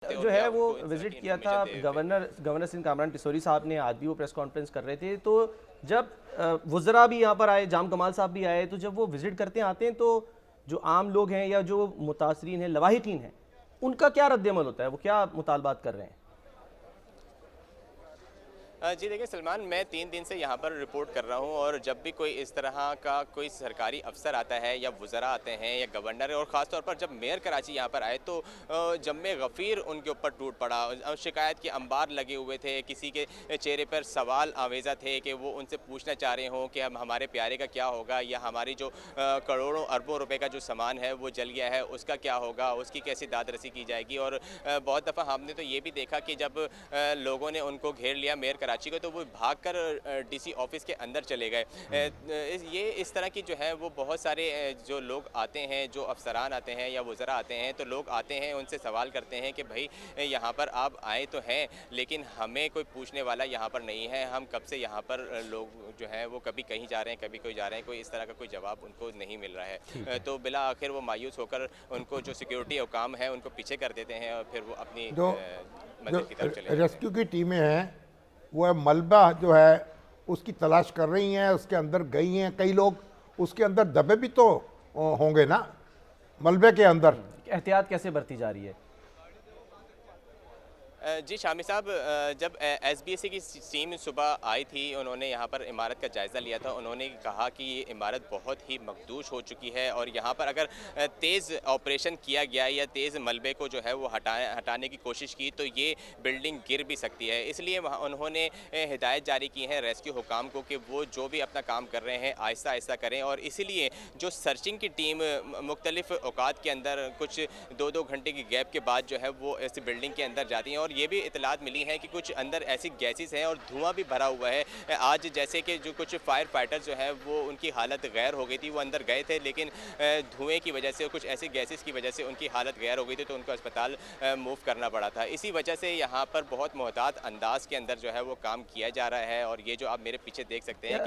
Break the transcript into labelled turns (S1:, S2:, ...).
S1: जो है वो विजिट किया था गवर्नर सिंह कामरान पिसोरी साहब ने, आज भी वो प्रेस कॉन्फ्रेंस कर रहे थे। तो जब वज़रा भी यहाँ पर आए, जाम कमाल साहब भी आए, तो जब वो विजिट करते आते हैं तो जो आम लोग हैं या जो मुतासरीन हैं, लवाहिकीन हैं, उनका क्या रद्द-ए-अमल होता है, वो क्या मुतालबात कर रहे हैं?
S2: जी देखिए सलमान, मैं 3 दिन से यहाँ पर रिपोर्ट कर रहा हूँ और जब भी कोई इस तरह का कोई सरकारी अफसर आता है या वज़रा आते हैं या गवर्नर, और ख़ास तौर पर जब मेयर कराची यहाँ पर आए तो जम्मे गफ़ीर उनके ऊपर टूट पड़ा। शिकायत के अंबार लगे हुए थे, किसी के चेहरे पर सवाल आवेज़ा थे कि वो उनसे पूछना चाह रहे हों कि हम हमारे प्यारे का क्या होगा, या हमारी जो करोड़ों अरबों रुपए का जो सामान है वो जल गया है उसका क्या होगा, उसकी कैसी दाद रसी की जाएगी। और बहुत दफ़ा हमने तो ये भी देखा कि जब लोगों ने उनको घेर लिया मेयर कराची को, तो वो भागकर डीसी ऑफिस के अंदर चले गए। ये इस तरह की जो है वो बहुत सारे जो लोग आते हैं, जो अफसरान आते हैं या वज़रा आते हैं, तो लोग आते हैं उनसे सवाल करते हैं कि भाई यहाँ पर आप आए तो हैं लेकिन हमें कोई पूछने वाला यहाँ पर नहीं है, हम कब से यहाँ पर लोग जो हैं वो कभी कहीं जा रहे हैं कभी कोई जा रहे हैं, कोई इस तरह का कोई जवाब उनको नहीं मिल रहा है। तो बिला आखिर वो मायूस होकर उनको जो सिक्योरिटी हुकाम है उनको पीछे कर देते हैं और फिर वो अपनी
S3: जो
S2: मंजिल की तरफ चले जाते हैं।
S3: रेस्क्यू की टीमें हैं वो मलबा जो है उसकी तलाश कर रही हैं, उसके अंदर गई हैं। कई लोग उसके अंदर दबे भी तो होंगे ना, मलबे के अंदर।
S1: एहतियात कैसे बरती जा रही है?
S2: जी शामी साहब, जब एसबीएससी की टीम सुबह आई थी, उन्होंने यहाँ पर इमारत का जायज़ा लिया था। उन्होंने कहा कि ये इमारत बहुत ही मखदूश हो चुकी है और यहाँ पर अगर तेज़ ऑपरेशन किया गया या तेज़ मलबे को जो है वो हटाने की कोशिश की तो ये बिल्डिंग गिर भी सकती है। इसलिए वहाँ उन्होंने हिदायत जारी की है रेस्क्यू हुकाम को कि वो जो भी अपना काम कर रहे हैं आहिस्ता आहिस्ता करें। और इसीलिए जो सर्चिंग की टीम मुख्तलिफ औकात के अंदर कुछ 2-2 घंटे की गैप के बाद जो है वो इस बिल्डिंग के अंदर जाती हैं। और ये भी इतलात मिली है कि कुछ अंदर ऐसी गैसेस हैं और धुआं भी भरा हुआ है। आज जैसे कि जो कुछ फायर फाइटर्स जो है वो उनकी हालत गैर हो गई थी, वो अंदर गए थे लेकिन धुएं की वजह से, कुछ ऐसी गैसेस की वजह से उनकी हालत गैर हो गई थी, तो उनको अस्पताल मूव करना पड़ा था। इसी वजह से यहाँ पर बहुत मोहतात अंदाज के अंदर जो है वो काम किया जा रहा है। और ये जो आप मेरे पीछे देख सकते हैं कि